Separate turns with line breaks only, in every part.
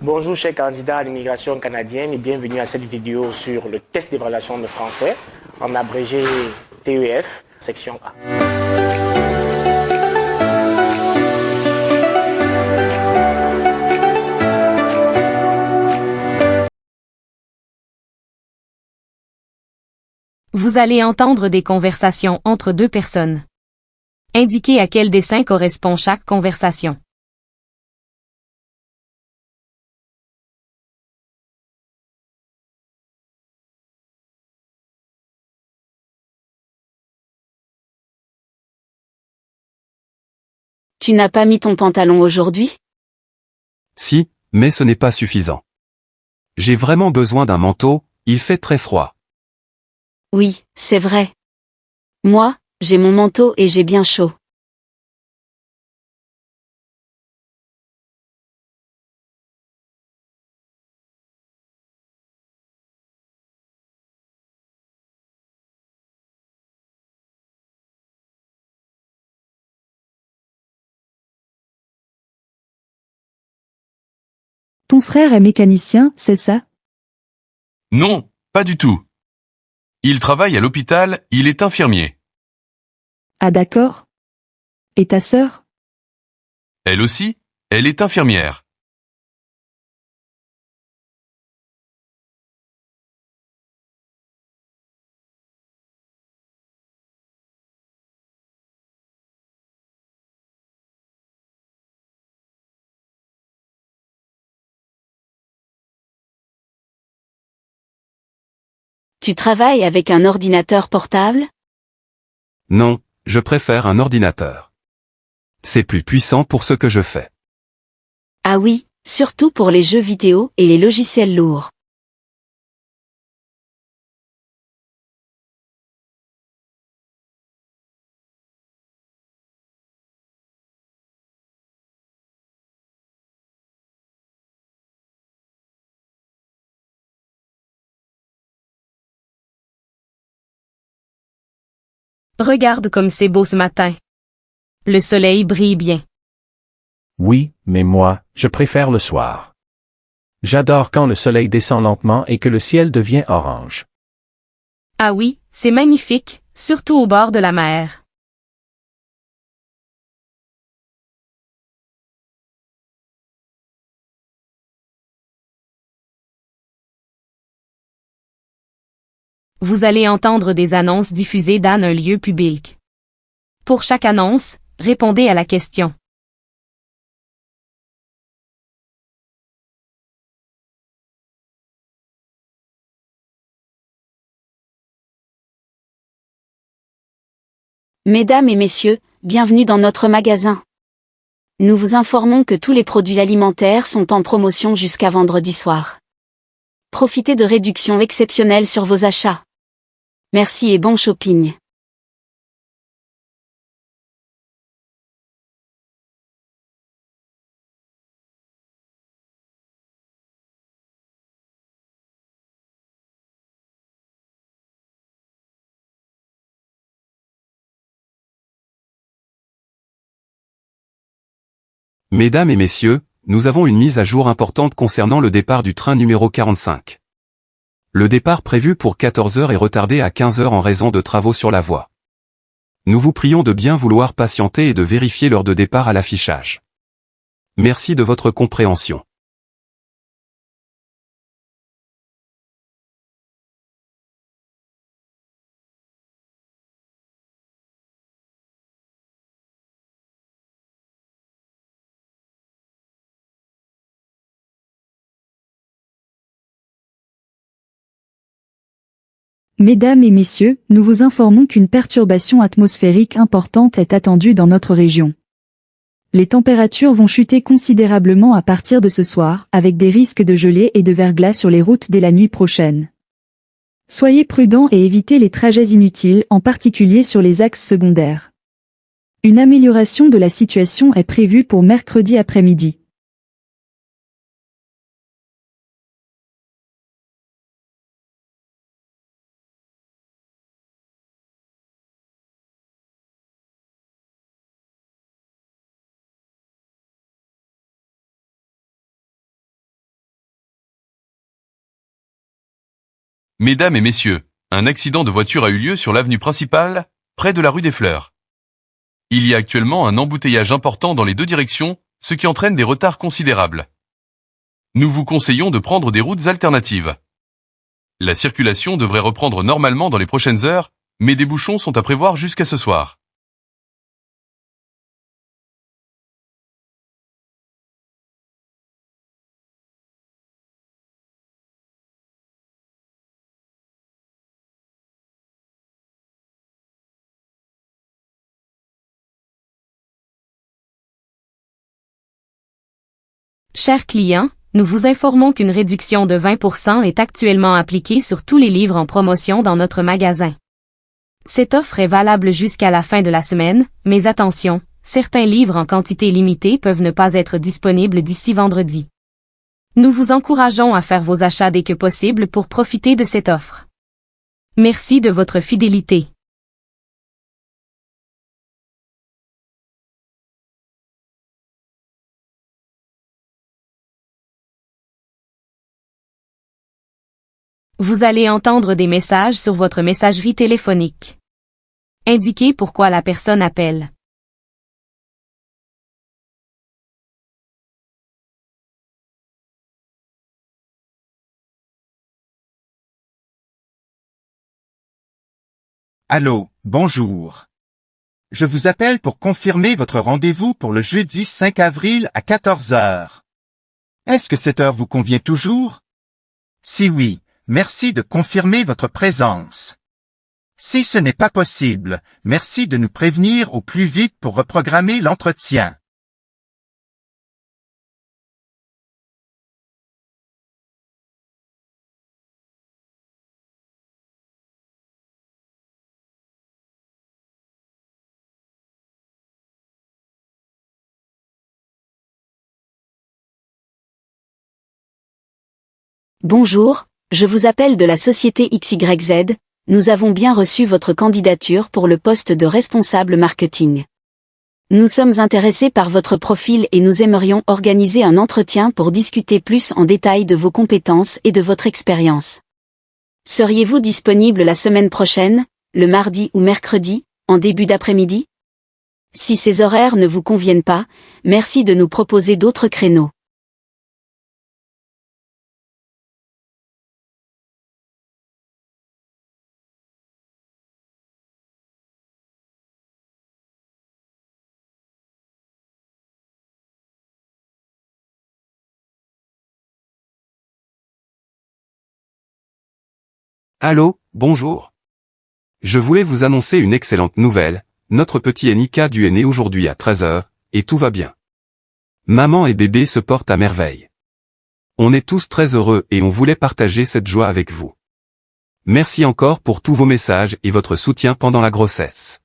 Bonjour chers candidats à l'immigration canadienne et bienvenue à cette vidéo sur le test d'évaluation de français, en abrégé TEF, section A.
Vous allez entendre des conversations entre deux personnes. Indiquez à quel dessin correspond chaque conversation.
Tu n'as pas mis ton pantalon aujourd'hui?
Si, mais ce n'est pas suffisant. J'ai vraiment besoin d'un manteau, il fait très froid.
Oui, c'est vrai. Moi, j'ai mon manteau et j'ai bien chaud.
Ton frère est mécanicien, c'est ça?
Non, pas du tout. Il travaille à l'hôpital, il est infirmier.
Ah d'accord. Et ta sœur?
Elle aussi, elle est infirmière.
Tu travailles avec un ordinateur portable?
Non, je préfère un ordinateur. C'est plus puissant pour ce que je fais.
Ah oui, surtout pour les jeux vidéo et les logiciels lourds.
Regarde comme c'est beau ce matin. Le soleil brille bien.
Oui, mais moi, je préfère le soir. J'adore quand le soleil descend lentement et que le ciel devient orange.
Ah oui, c'est magnifique, surtout au bord de la mer. Vous allez entendre des annonces diffusées dans un lieu public. Pour chaque annonce, répondez à la question.
Mesdames et messieurs, bienvenue dans notre magasin. Nous vous informons que tous les produits alimentaires sont en promotion jusqu'à vendredi soir. Profitez de réductions exceptionnelles sur vos achats. Merci et bon shopping.
Mesdames et messieurs, nous avons une mise à jour importante concernant le départ du train numéro 45. Le départ prévu pour 14 heures est retardé à 15 heures en raison de travaux sur la voie. Nous vous prions de bien vouloir patienter et de vérifier l'heure de départ à l'affichage. Merci de votre compréhension.
Mesdames et messieurs, nous vous informons qu'une perturbation atmosphérique importante est attendue dans notre région. Les températures vont chuter considérablement à partir de ce soir, avec des risques de gelée et de verglas sur les routes dès la nuit prochaine. Soyez prudents et évitez les trajets inutiles, en particulier sur les axes secondaires. Une amélioration de la situation est prévue pour mercredi après-midi.
Mesdames et messieurs, un accident de voiture a eu lieu sur l'avenue principale, près de la rue des Fleurs. Il y a actuellement un embouteillage important dans les deux directions, ce qui entraîne des retards considérables. Nous vous conseillons de prendre des routes alternatives. La circulation devrait reprendre normalement dans les prochaines heures, mais des bouchons sont à prévoir jusqu'à ce soir.
Chers clients, nous vous informons qu'une réduction de 20% est actuellement appliquée sur tous les livres en promotion dans notre magasin. Cette offre est valable jusqu'à la fin de la semaine, mais attention, certains livres en quantité limitée peuvent ne pas être disponibles d'ici vendredi. Nous vous encourageons à faire vos achats dès que possible pour profiter de cette offre. Merci de votre fidélité. Vous allez entendre des messages sur votre messagerie téléphonique. Indiquez pourquoi la personne appelle.
Allô, bonjour. Je vous appelle pour confirmer votre rendez-vous pour le jeudi 5 avril à 14 heures. Est-ce que cette heure vous convient toujours? Si oui, merci de confirmer votre présence. Si ce n'est pas possible, merci de nous prévenir au plus vite pour reprogrammer l'entretien.
Bonjour, je vous appelle de la société XYZ, nous avons bien reçu votre candidature pour le poste de responsable marketing. Nous sommes intéressés par votre profil et nous aimerions organiser un entretien pour discuter plus en détail de vos compétences et de votre expérience. Seriez-vous disponible la semaine prochaine, le mardi ou mercredi, en début d'après-midi? Si ces horaires ne vous conviennent pas, merci de nous proposer d'autres créneaux.
Allô, bonjour. Je voulais vous annoncer une excellente nouvelle, notre petit Enika du est né aujourd'hui à 13 heures, et tout va bien. Maman et bébé se portent à merveille. On est tous très heureux et on voulait partager cette joie avec vous. Merci encore pour tous vos messages et votre soutien pendant la grossesse.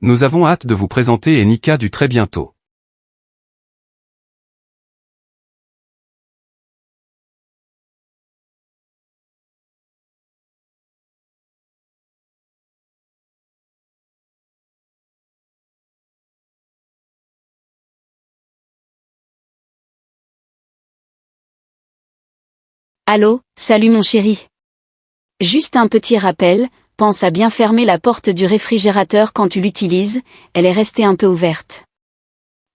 Nous avons hâte de vous présenter Enika du très bientôt.
Allô, salut mon chéri. Juste un petit rappel, pense à bien fermer la porte du réfrigérateur quand tu l'utilises, elle est restée un peu ouverte.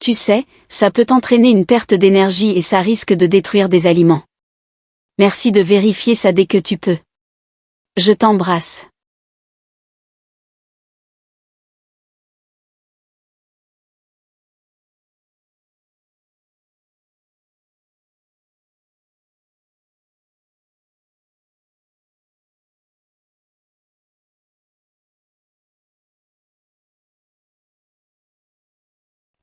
Tu sais, ça peut entraîner une perte d'énergie et ça risque de détruire des aliments. Merci de vérifier ça dès que tu peux. Je t'embrasse.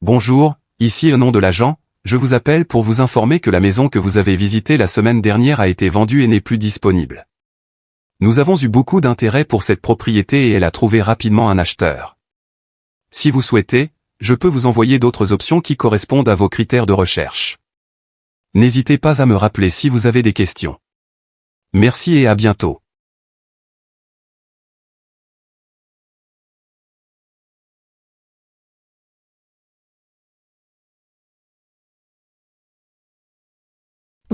Bonjour, ici au nom de l'agent, je vous appelle pour vous informer que la maison que vous avez visitée la semaine dernière a été vendue et n'est plus disponible. Nous avons eu beaucoup d'intérêt pour cette propriété et elle a trouvé rapidement un acheteur. Si vous souhaitez, je peux vous envoyer d'autres options qui correspondent à vos critères de recherche. N'hésitez pas à me rappeler si vous avez des questions. Merci et à bientôt.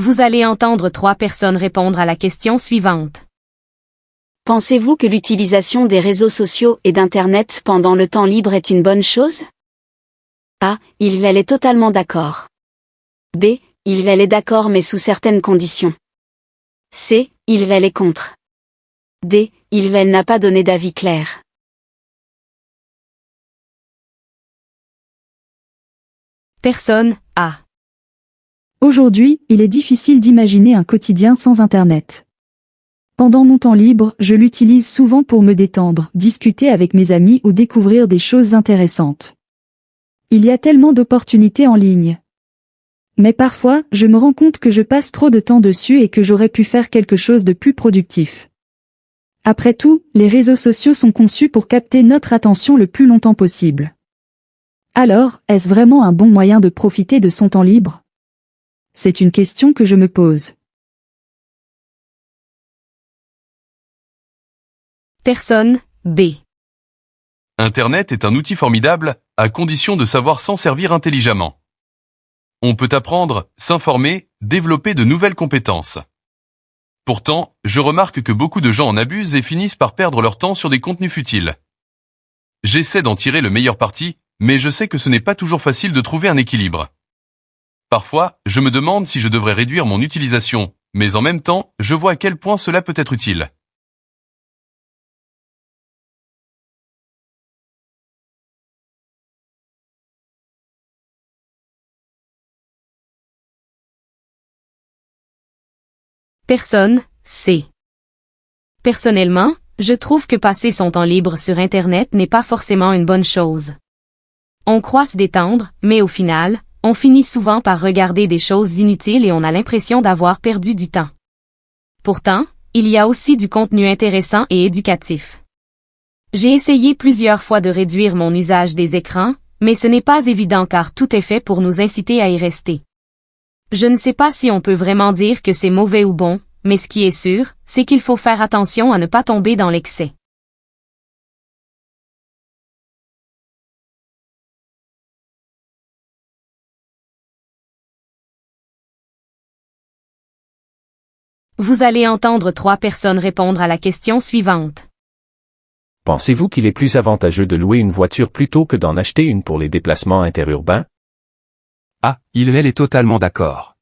Vous allez entendre 3 personnes répondre à la question suivante.
Pensez-vous que l'utilisation des réseaux sociaux et d'Internet pendant le temps libre est une bonne chose? A. Il est totalement d'accord. B. Il est d'accord mais sous certaines conditions. C. Il est contre. D. Il n'a pas donné d'avis clair.
Personne A.
Aujourd'hui, il est difficile d'imaginer un quotidien sans Internet. Pendant mon temps libre, je l'utilise souvent pour me détendre, discuter avec mes amis ou découvrir des choses intéressantes. Il y a tellement d'opportunités en ligne. Mais parfois, je me rends compte que je passe trop de temps dessus et que j'aurais pu faire quelque chose de plus productif. Après tout, les réseaux sociaux sont conçus pour capter notre attention le plus longtemps possible. Alors, est-ce vraiment un bon moyen de profiter de son temps libre? C'est une question que je me pose.
Personne B.
Internet est un outil formidable, à condition de savoir s'en servir intelligemment. On peut apprendre, s'informer, développer de nouvelles compétences. Pourtant, je remarque que beaucoup de gens en abusent et finissent par perdre leur temps sur des contenus futiles. J'essaie d'en tirer le meilleur parti, mais je sais que ce n'est pas toujours facile de trouver un équilibre. Parfois, je me demande si je devrais réduire mon utilisation, mais en même temps, je vois à quel point cela peut être utile.
Personne C. Personnellement, je trouve que passer son temps libre sur Internet n'est pas forcément une bonne chose. On croit se détendre, mais au final, on finit souvent par regarder des choses inutiles et on a l'impression d'avoir perdu du temps. Pourtant, il y a aussi du contenu intéressant et éducatif. J'ai essayé plusieurs fois de réduire mon usage des écrans, mais ce n'est pas évident car tout est fait pour nous inciter à y rester. Je ne sais pas si on peut vraiment dire que c'est mauvais ou bon, mais ce qui est sûr, c'est qu'il faut faire attention à ne pas tomber dans l'excès. Vous allez entendre 3 personnes répondre à la question suivante.
Pensez-vous qu'il est plus avantageux de louer une voiture plutôt que d'en acheter une pour les déplacements interurbains?
A. Il est totalement d'accord.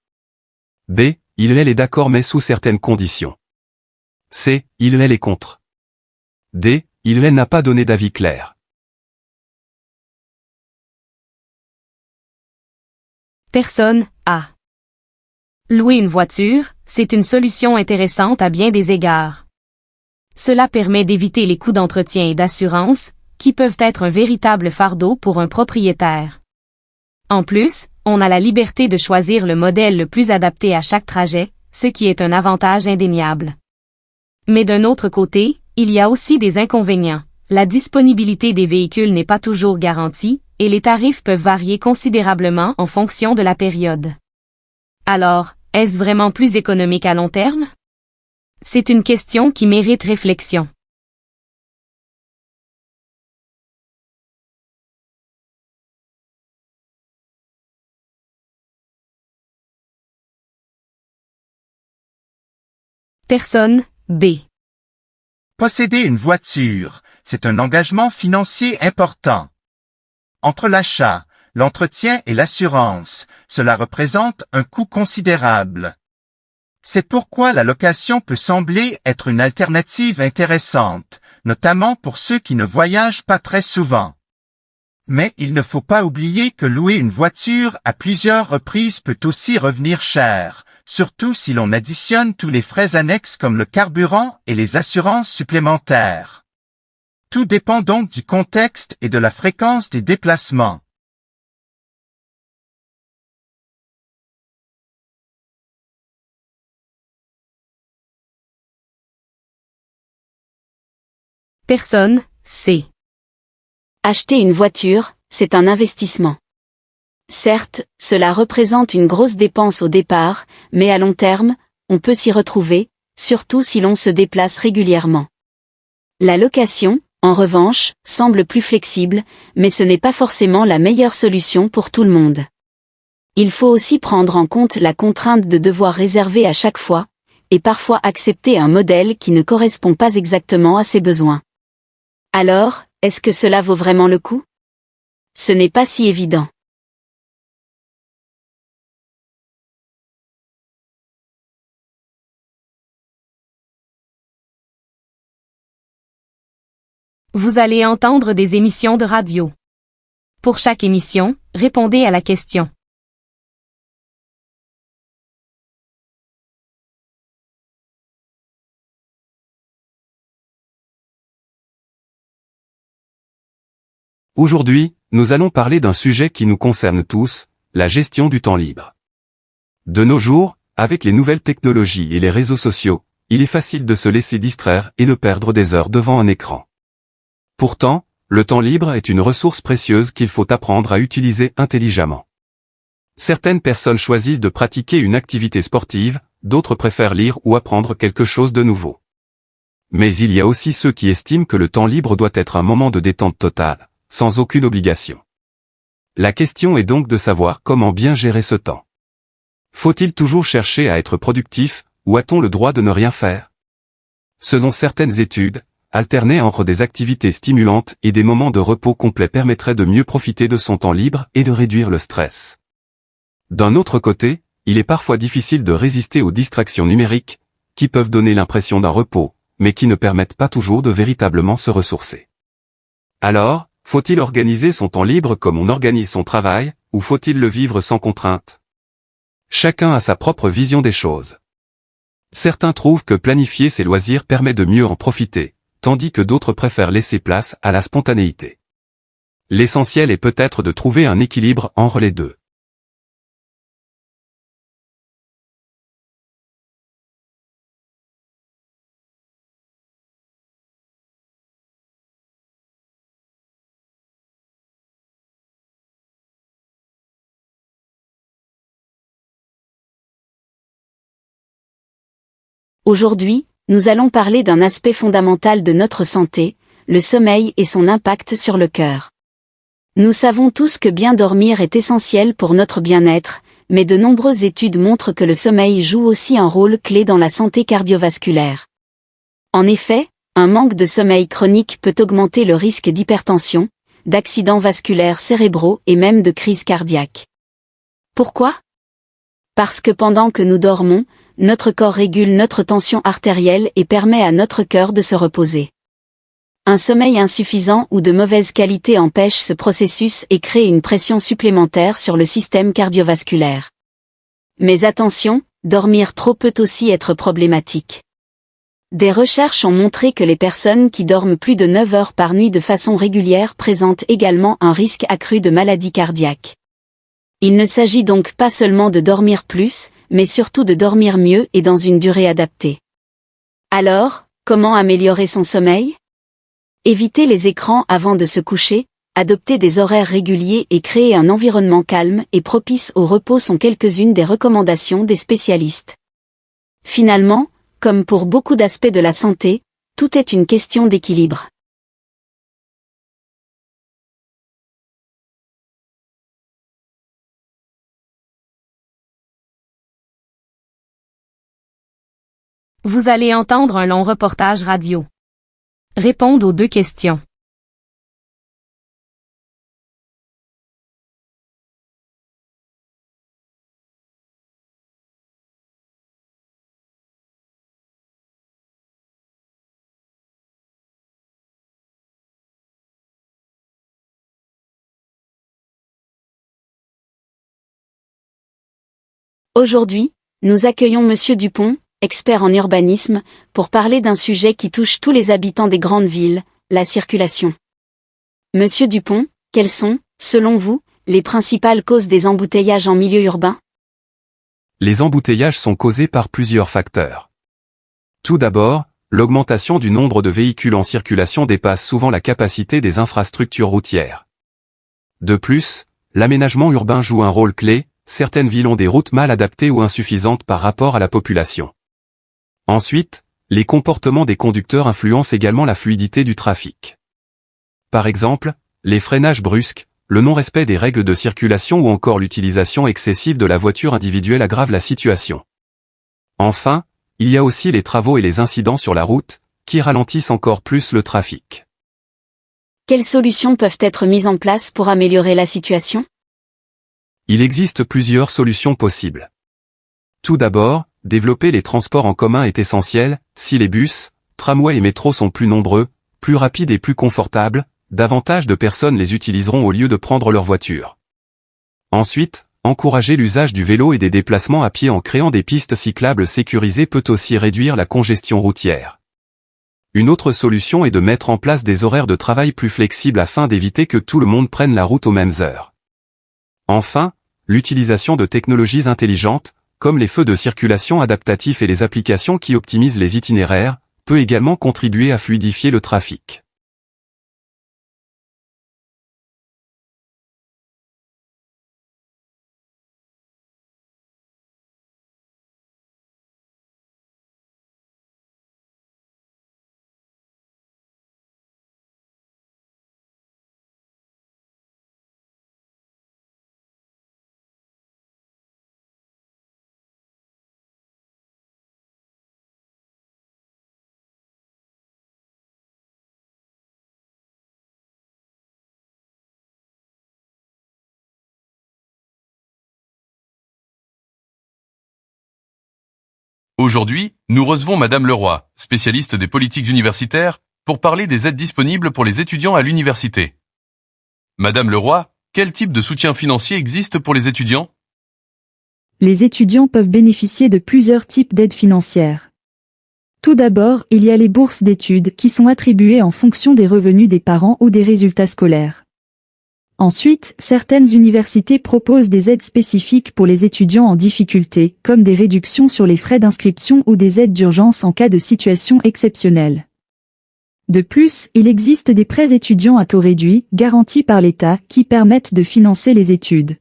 B. Il est d'accord mais sous certaines conditions. C. Il est contre. D. Il n'a pas donné d'avis clair.
Personne A. Louer une voiture, c'est une solution intéressante à bien des égards. Cela permet d'éviter les coûts d'entretien et d'assurance, qui peuvent être un véritable fardeau pour un propriétaire. En plus, on a la liberté de choisir le modèle le plus adapté à chaque trajet, ce qui est un avantage indéniable. Mais d'un autre côté, il y a aussi des inconvénients. La disponibilité des véhicules n'est pas toujours garantie, et les tarifs peuvent varier considérablement en fonction de la période. Alors, est-ce vraiment plus économique à long terme? C'est une question qui mérite réflexion. Personne B.
Posséder une voiture, c'est un engagement financier important. Entre l'achat, l'entretien et l'assurance, cela représente un coût considérable. C'est pourquoi la location peut sembler être une alternative intéressante, notamment pour ceux qui ne voyagent pas très souvent. Mais il ne faut pas oublier que louer une voiture à plusieurs reprises peut aussi revenir cher, surtout si l'on additionne tous les frais annexes comme le carburant et les assurances supplémentaires. Tout dépend donc du contexte et de la fréquence des déplacements.
Personne C.
Acheter une voiture, c'est un investissement. Certes, cela représente une grosse dépense au départ, mais à long terme, on peut s'y retrouver, surtout si l'on se déplace régulièrement. La location, en revanche, semble plus flexible, mais ce n'est pas forcément la meilleure solution pour tout le monde. Il faut aussi prendre en compte la contrainte de devoir réserver à chaque fois, et parfois accepter un modèle qui ne correspond pas exactement à ses besoins. Alors, est-ce que cela vaut vraiment le coup? Ce n'est pas si évident.
Vous allez entendre des émissions de radio. Pour chaque émission, répondez à la question.
Aujourd'hui, nous allons parler d'un sujet qui nous concerne tous, la gestion du temps libre. De nos jours, avec les nouvelles technologies et les réseaux sociaux, il est facile de se laisser distraire et de perdre des heures devant un écran. Pourtant, le temps libre est une ressource précieuse qu'il faut apprendre à utiliser intelligemment. Certaines personnes choisissent de pratiquer une activité sportive, d'autres préfèrent lire ou apprendre quelque chose de nouveau. Mais il y a aussi ceux qui estiment que le temps libre doit être un moment de détente totale, sans aucune obligation. La question est donc de savoir comment bien gérer ce temps. Faut-il toujours chercher à être productif, ou a-t-on le droit de ne rien faire? Selon certaines études, alterner entre des activités stimulantes et des moments de repos complets permettrait de mieux profiter de son temps libre et de réduire le stress. D'un autre côté, il est parfois difficile de résister aux distractions numériques, qui peuvent donner l'impression d'un repos, mais qui ne permettent pas toujours de véritablement se ressourcer. Alors, faut-il organiser son temps libre comme on organise son travail, ou faut-il le vivre sans contrainte? Chacun a sa propre vision des choses. Certains trouvent que planifier ses loisirs permet de mieux en profiter, tandis que d'autres préfèrent laisser place à la spontanéité. L'essentiel est peut-être de trouver un équilibre entre les deux.
Aujourd'hui, nous allons parler d'un aspect fondamental de notre santé, le sommeil et son impact sur le cœur. Nous savons tous que bien dormir est essentiel pour notre bien-être, mais de nombreuses études montrent que le sommeil joue aussi un rôle clé dans la santé cardiovasculaire. En effet, un manque de sommeil chronique peut augmenter le risque d'hypertension, d'accidents vasculaires cérébraux et même de crise cardiaque. Pourquoi? Parce que pendant que nous dormons, notre corps régule notre tension artérielle et permet à notre cœur de se reposer. Un sommeil insuffisant ou de mauvaise qualité empêche ce processus et crée une pression supplémentaire sur le système cardiovasculaire. Mais attention, dormir trop peut aussi être problématique. Des recherches ont montré que les personnes qui dorment plus de 9 heures par nuit de façon régulière présentent également un risque accru de maladie cardiaque. Il ne s'agit donc pas seulement de dormir plus, mais surtout de dormir mieux et dans une durée adaptée. Alors, comment améliorer son sommeil? Éviter les écrans avant de se coucher, adopter des horaires réguliers et créer un environnement calme et propice au repos sont quelques-unes des recommandations des spécialistes. Finalement, comme pour beaucoup d'aspects de la santé, tout est une question d'équilibre.
Vous allez entendre un long reportage radio. Répondre aux 2 questions.
Aujourd'hui, nous accueillons Monsieur Dupont, expert en urbanisme, pour parler d'un sujet qui touche tous les habitants des grandes villes, la circulation. Monsieur Dupont, quelles sont, selon vous, les principales causes des embouteillages en milieu urbain?
Les embouteillages sont causés par plusieurs facteurs. Tout d'abord, l'augmentation du nombre de véhicules en circulation dépasse souvent la capacité des infrastructures routières. De plus, l'aménagement urbain joue un rôle clé, certaines villes ont des routes mal adaptées ou insuffisantes par rapport à la population. Ensuite, les comportements des conducteurs influencent également la fluidité du trafic. Par exemple, les freinages brusques, le non-respect des règles de circulation ou encore l'utilisation excessive de la voiture individuelle aggravent la situation. Enfin, Il y a aussi les travaux et les incidents sur la route, qui ralentissent encore plus le trafic.
Quelles solutions peuvent être mises en place pour améliorer la situation?
Il existe plusieurs solutions possibles. Tout d'abord, développer les transports en commun est essentiel. Si les bus, tramways et métros sont plus nombreux, plus rapides et plus confortables, davantage de personnes les utiliseront au lieu de prendre leur voiture. Ensuite, encourager l'usage du vélo et des déplacements à pied en créant des pistes cyclables sécurisées peut aussi réduire la congestion routière. Une autre solution est de mettre en place des horaires de travail plus flexibles afin d'éviter que tout le monde prenne la route aux mêmes heures. Enfin, l'utilisation de technologies intelligentes, comme les feux de circulation adaptatifs et les applications qui optimisent les itinéraires, peut également contribuer à fluidifier le trafic.
Aujourd'hui, nous recevons Madame Leroy, spécialiste des politiques universitaires, pour parler des aides disponibles pour les étudiants à l'université. Madame Leroy, quel type de soutien financier existe pour les étudiants?
Les étudiants peuvent bénéficier de plusieurs types d'aides financières. Tout d'abord, il y a les bourses d'études qui sont attribuées en fonction des revenus des parents ou des résultats scolaires. Ensuite, certaines universités proposent des aides spécifiques pour les étudiants en difficulté, comme des réductions sur les frais d'inscription ou des aides d'urgence en cas de situation exceptionnelle. De plus, il existe des prêts étudiants à taux réduit, garantis par l'État, qui permettent de financer les études.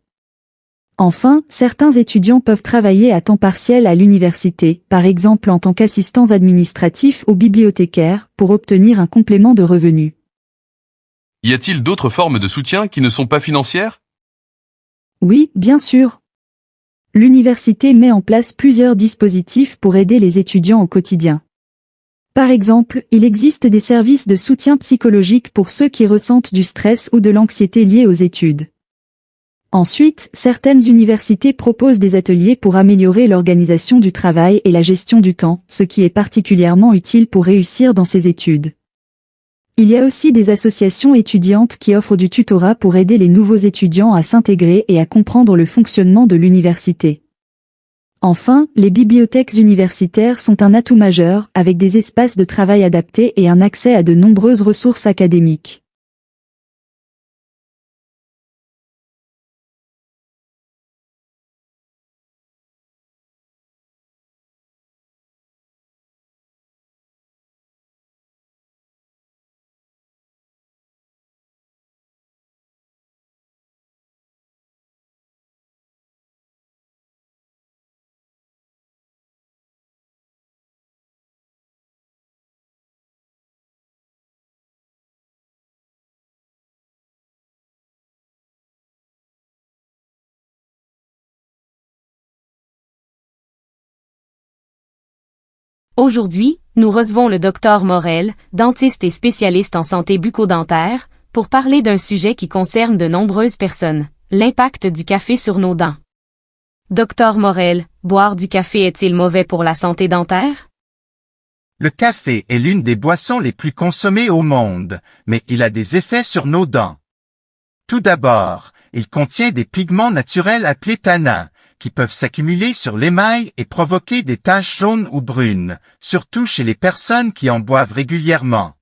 Enfin, certains étudiants peuvent travailler à temps partiel à l'université, par exemple en tant qu'assistants administratifs ou bibliothécaires, pour obtenir un complément de revenus.
Y a-t-il d'autres formes de soutien qui ne sont pas financières?
Oui, bien sûr. L'université met en place plusieurs dispositifs pour aider les étudiants au quotidien. Par exemple, il existe des services de soutien psychologique pour ceux qui ressentent du stress ou de l'anxiété liée aux études. Ensuite, certaines universités proposent des ateliers pour améliorer l'organisation du travail et la gestion du temps, ce qui est particulièrement utile pour réussir dans ses études. Il y a aussi des associations étudiantes qui offrent du tutorat pour aider les nouveaux étudiants à s'intégrer et à comprendre le fonctionnement de l'université. Enfin, les bibliothèques universitaires sont un atout majeur, avec des espaces de travail adaptés et un accès à de nombreuses ressources académiques.
Aujourd'hui, nous recevons le Dr Morel, dentiste et spécialiste en santé bucco-dentaire, pour parler d'un sujet qui concerne de nombreuses personnes, l'impact du café sur nos dents. Dr Morel, boire du café est-il mauvais pour la santé dentaire?
Le café est l'une des boissons les plus consommées au monde, mais il a des effets sur nos dents. Tout d'abord, il contient des pigments naturels appelés tannins, qui peuvent s'accumuler sur l'émail et provoquer des taches jaunes ou brunes, surtout chez les personnes qui en boivent régulièrement.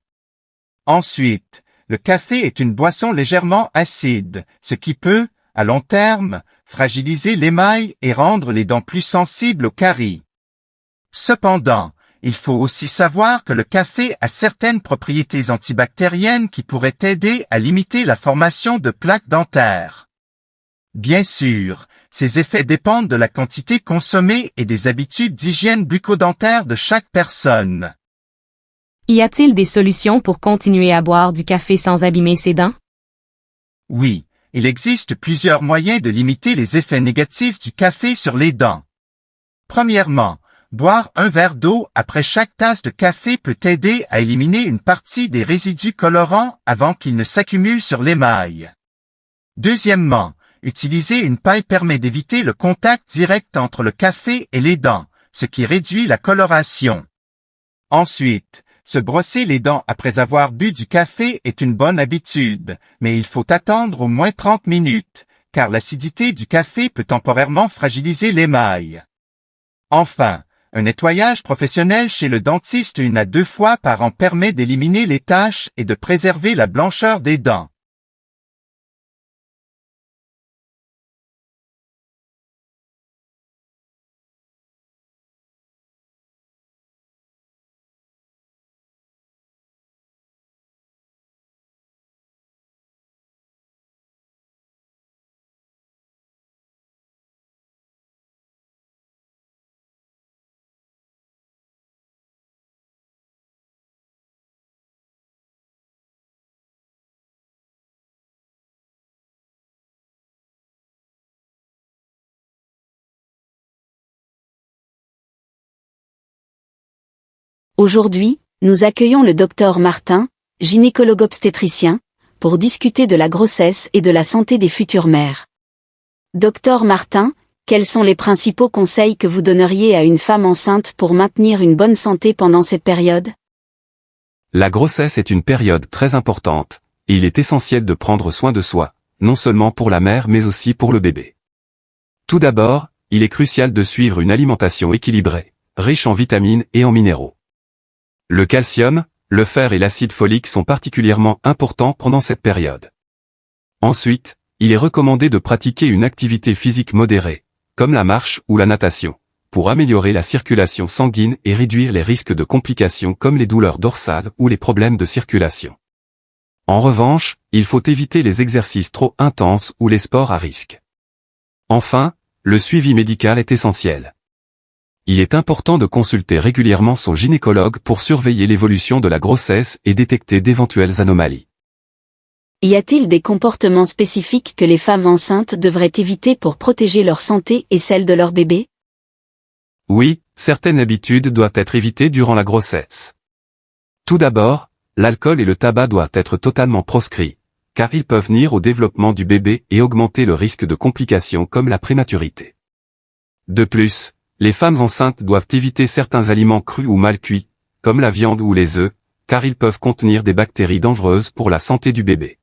Ensuite, le café est une boisson légèrement acide, ce qui peut, à long terme, fragiliser l'émail et rendre les dents plus sensibles aux caries. Cependant, il faut aussi savoir que le café a certaines propriétés antibactériennes qui pourraient aider à limiter la formation de plaques dentaires. Bien sûr, ces effets dépendent de la quantité consommée et des habitudes d'hygiène bucco-dentaire de chaque personne.
Y a-t-il des solutions pour continuer à boire du café sans abîmer ses dents?
Oui, il existe plusieurs moyens de limiter les effets négatifs du café sur les dents. Premièrement, Boire un verre d'eau après chaque tasse de café peut aider à éliminer une partie des résidus colorants avant qu'ils ne s'accumulent sur l'émail. Deuxièmement, utiliser une paille permet d'éviter le contact direct entre le café et les dents, ce qui réduit la coloration. Ensuite, se brosser les dents après avoir bu du café est une bonne habitude, mais il faut attendre au moins 30 minutes, car l'acidité du café peut temporairement fragiliser l'émail. Enfin, un nettoyage professionnel chez le dentiste 1 à 2 fois par an permet d'éliminer les taches et de préserver la blancheur des dents.
Aujourd'hui, nous accueillons le docteur Martin, gynécologue obstétricien, pour discuter de la grossesse et de la santé des futures mères. Docteur Martin, quels sont les principaux conseils que vous donneriez à une femme enceinte pour maintenir une bonne santé pendant cette période?
La grossesse est une période très importante, et il est essentiel de prendre soin de soi, non seulement pour la mère mais aussi pour le bébé. Tout d'abord, il est crucial de suivre une alimentation équilibrée, riche en vitamines et en minéraux. Le calcium, le fer et l'acide folique sont particulièrement importants pendant cette période. Ensuite, il est recommandé de pratiquer une activité physique modérée, comme la marche ou la natation, pour améliorer la circulation sanguine et réduire les risques de complications comme les douleurs dorsales ou les problèmes de circulation. En revanche, il faut éviter les exercices trop intenses ou les sports à risque. Enfin, le suivi médical est essentiel. Il est important de consulter régulièrement son gynécologue pour surveiller l'évolution de la grossesse et détecter d'éventuelles anomalies.
Y a-t-il des comportements spécifiques que les femmes enceintes devraient éviter pour protéger leur santé et celle de leur bébé?
Oui, certaines habitudes doivent être évitées durant la grossesse. Tout d'abord, l'alcool et le tabac doivent être totalement proscrits, car ils peuvent nuire au développement du bébé et augmenter le risque de complications comme la prématurité. De plus, les femmes enceintes doivent éviter certains aliments crus ou mal cuits, comme la viande ou les œufs, car ils peuvent contenir des bactéries dangereuses pour la santé du bébé.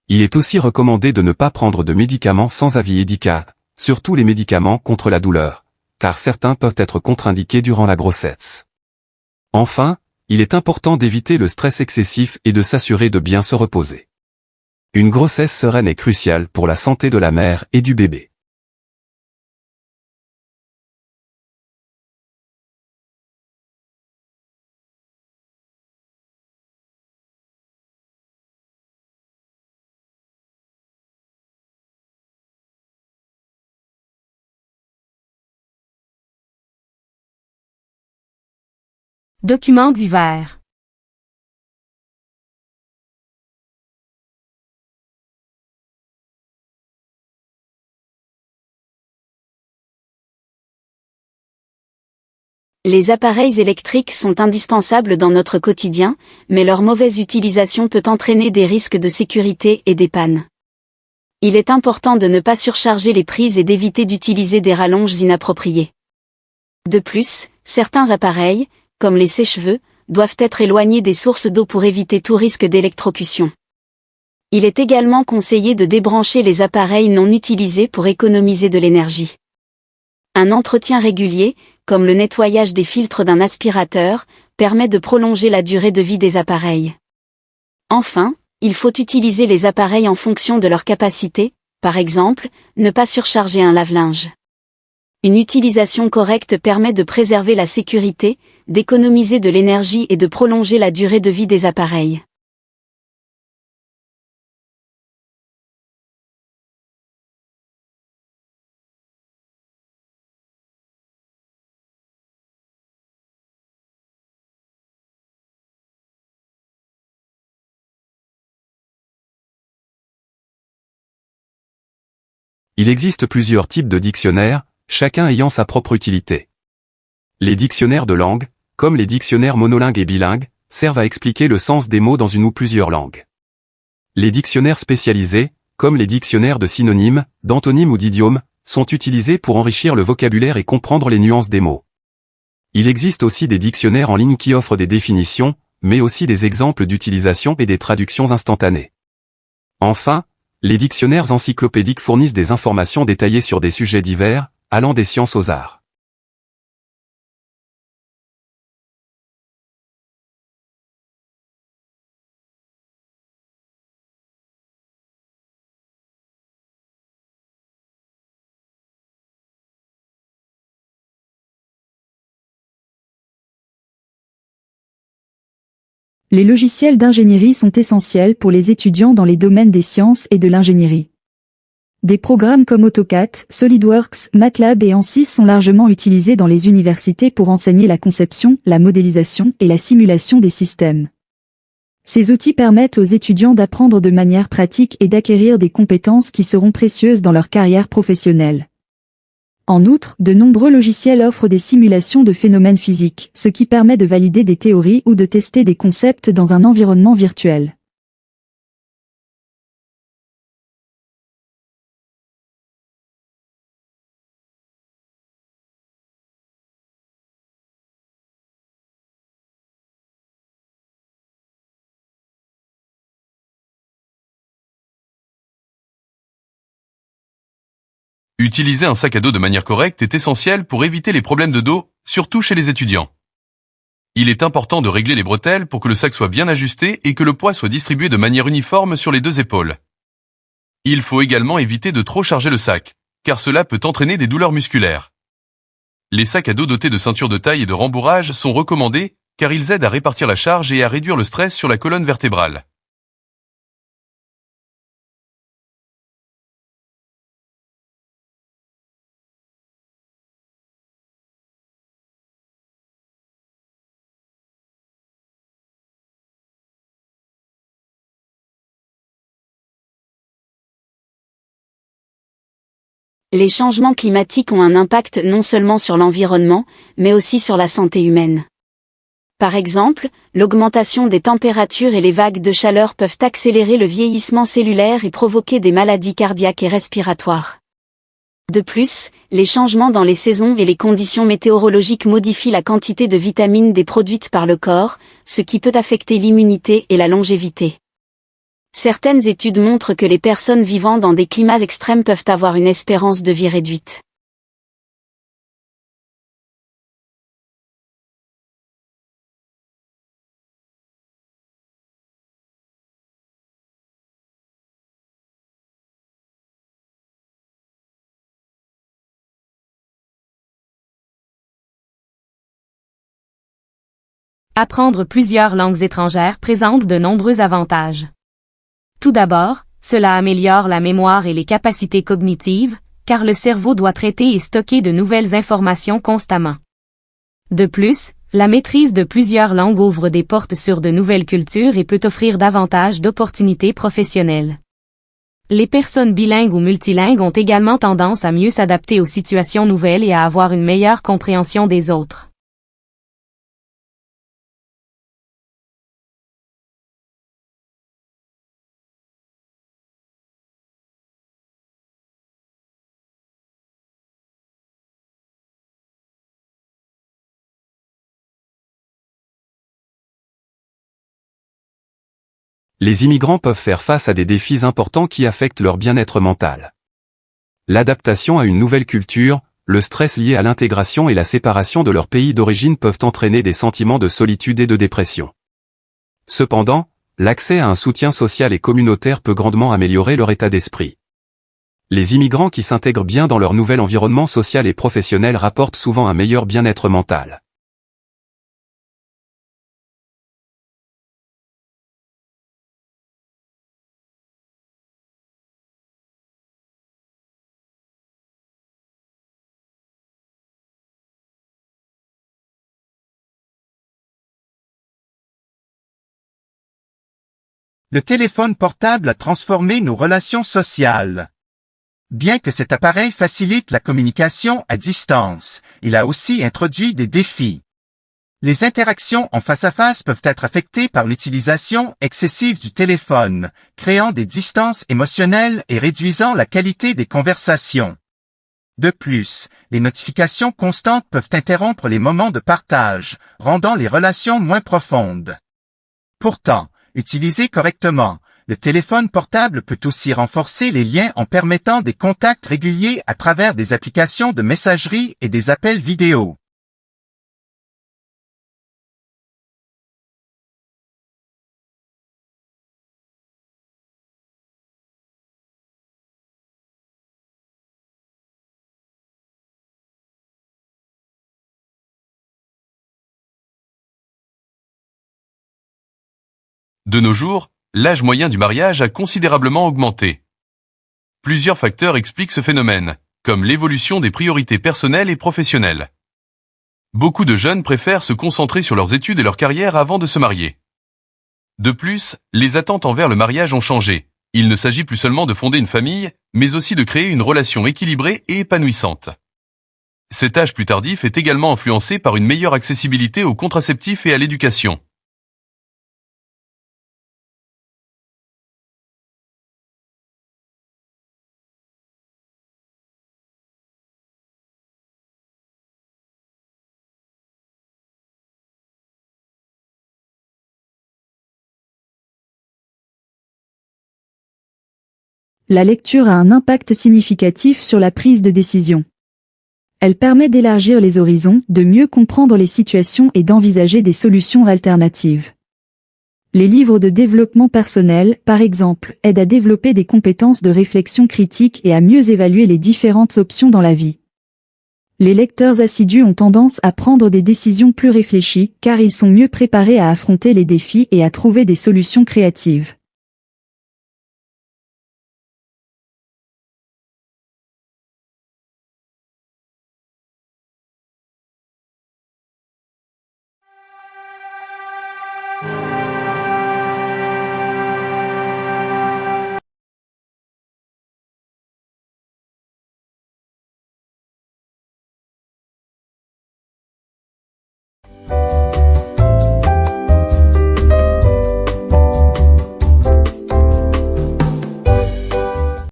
Il est aussi recommandé de ne pas prendre de médicaments sans avis médical, surtout les médicaments contre la douleur, car certains peuvent être contre-indiqués durant la grossesse. Enfin, il est important d'éviter le stress excessif et de s'assurer de bien se reposer. Une grossesse sereine est cruciale pour la santé de la mère et du bébé.
Documents divers.
Les appareils électriques sont indispensables dans notre quotidien, mais leur mauvaise utilisation peut entraîner des risques de sécurité et des pannes. Il est important de ne pas surcharger les prises et d'éviter d'utiliser des rallonges inappropriées. De plus, certains appareils, comme les sèche-cheveux, doivent être éloignés des sources d'eau pour éviter tout risque d'électrocution. Il est également conseillé de débrancher les appareils non utilisés pour économiser de l'énergie. Un entretien régulier, comme le nettoyage des filtres d'un aspirateur, permet de prolonger la durée de vie des appareils. Enfin, il faut utiliser les appareils en fonction de leur capacité, par exemple, ne pas surcharger un lave-linge. Une utilisation correcte permet de préserver la sécurité, d'économiser de l'énergie et de prolonger la durée de vie des appareils.
Il existe plusieurs types de dictionnaires, chacun ayant sa propre utilité. Les dictionnaires de langue, comme les dictionnaires monolingues et bilingues, servent à expliquer le sens des mots dans une ou plusieurs langues. Les dictionnaires spécialisés, comme les dictionnaires de synonymes, d'antonymes ou d'idiomes, sont utilisés pour enrichir le vocabulaire et comprendre les nuances des mots. Il existe aussi des dictionnaires en ligne qui offrent des définitions, mais aussi des exemples d'utilisation et des traductions instantanées. Enfin, les dictionnaires encyclopédiques fournissent des informations détaillées sur des sujets divers, allant des sciences aux arts.
Les logiciels d'ingénierie sont essentiels pour les étudiants dans les domaines des sciences et de l'ingénierie. Des programmes comme AutoCAD, SolidWorks, MATLAB et ANSYS sont largement utilisés dans les universités pour enseigner la conception, la modélisation et la simulation des systèmes. Ces outils permettent aux étudiants d'apprendre de manière pratique et d'acquérir des compétences qui seront précieuses dans leur carrière professionnelle. En outre, de nombreux logiciels offrent des simulations de phénomènes physiques, ce qui permet de valider des théories ou de tester des concepts dans un environnement virtuel.
Utiliser un sac à dos de manière correcte est essentiel pour éviter les problèmes de dos, surtout chez les étudiants. Il est important de régler les bretelles pour que le sac soit bien ajusté et que le poids soit distribué de manière uniforme sur les deux épaules. Il faut également éviter de trop charger le sac, car cela peut entraîner des douleurs musculaires. Les sacs à dos dotés de ceintures de taille et de rembourrage sont recommandés car ils aident à répartir la charge et à réduire le stress sur la colonne vertébrale.
Les changements climatiques ont un impact non seulement sur l'environnement, mais aussi sur la santé humaine. Par exemple, l'augmentation des températures et les vagues de chaleur peuvent accélérer le vieillissement cellulaire et provoquer des maladies cardiaques et respiratoires. De plus, les changements dans les saisons et les conditions météorologiques modifient la quantité de vitamines D produites par le corps, ce qui peut affecter l'immunité et la longévité. Certaines études montrent que les personnes vivant dans des climats extrêmes peuvent avoir une espérance de vie réduite.
Apprendre plusieurs langues étrangères présente de nombreux avantages. Tout d'abord, cela améliore la mémoire et les capacités cognitives, car le cerveau doit traiter et stocker de nouvelles informations constamment. De plus, la maîtrise de plusieurs langues ouvre des portes sur de nouvelles cultures et peut offrir davantage d'opportunités professionnelles. Les personnes bilingues ou multilingues ont également tendance à mieux s'adapter aux situations nouvelles et à avoir une meilleure compréhension des autres.
Les immigrants peuvent faire face à des défis importants qui affectent leur bien-être mental. L'adaptation à une nouvelle culture, le stress lié à l'intégration et la séparation de leur pays d'origine peuvent entraîner des sentiments de solitude et de dépression. Cependant, l'accès à un soutien social et communautaire peut grandement améliorer leur état d'esprit. Les immigrants qui s'intègrent bien dans leur nouvel environnement social et professionnel rapportent souvent un meilleur bien-être mental.
Le téléphone portable a transformé nos relations sociales. Bien que cet appareil facilite la communication à distance, il a aussi introduit des défis. Les interactions en face-à-face peuvent être affectées par l'utilisation excessive du téléphone, créant des distances émotionnelles et réduisant la qualité des conversations. De plus, les notifications constantes peuvent interrompre les moments de partage, rendant les relations moins profondes. Pourtant, utilisé correctement, le téléphone portable peut aussi renforcer les liens en permettant des contacts réguliers à travers des applications de messagerie et des appels vidéo.
De nos jours, l'âge moyen du mariage a considérablement augmenté. Plusieurs facteurs expliquent ce phénomène, comme l'évolution des priorités personnelles et professionnelles. Beaucoup de jeunes préfèrent se concentrer sur leurs études et leur carrière avant de se marier. De plus, les attentes envers le mariage ont changé. Il ne s'agit plus seulement de fonder une famille, mais aussi de créer une relation équilibrée et épanouissante. Cet âge plus tardif est également influencé par une meilleure accessibilité aux contraceptifs et à l'éducation.
La lecture a un impact significatif sur la prise de décision. Elle permet d'élargir les horizons, de mieux comprendre les situations et d'envisager des solutions alternatives. Les livres de développement personnel, par exemple, aident à développer des compétences de réflexion critique et à mieux évaluer les différentes options dans la vie. Les lecteurs assidus ont tendance à prendre des décisions plus réfléchies, car ils sont mieux préparés à affronter les défis et à trouver des solutions créatives.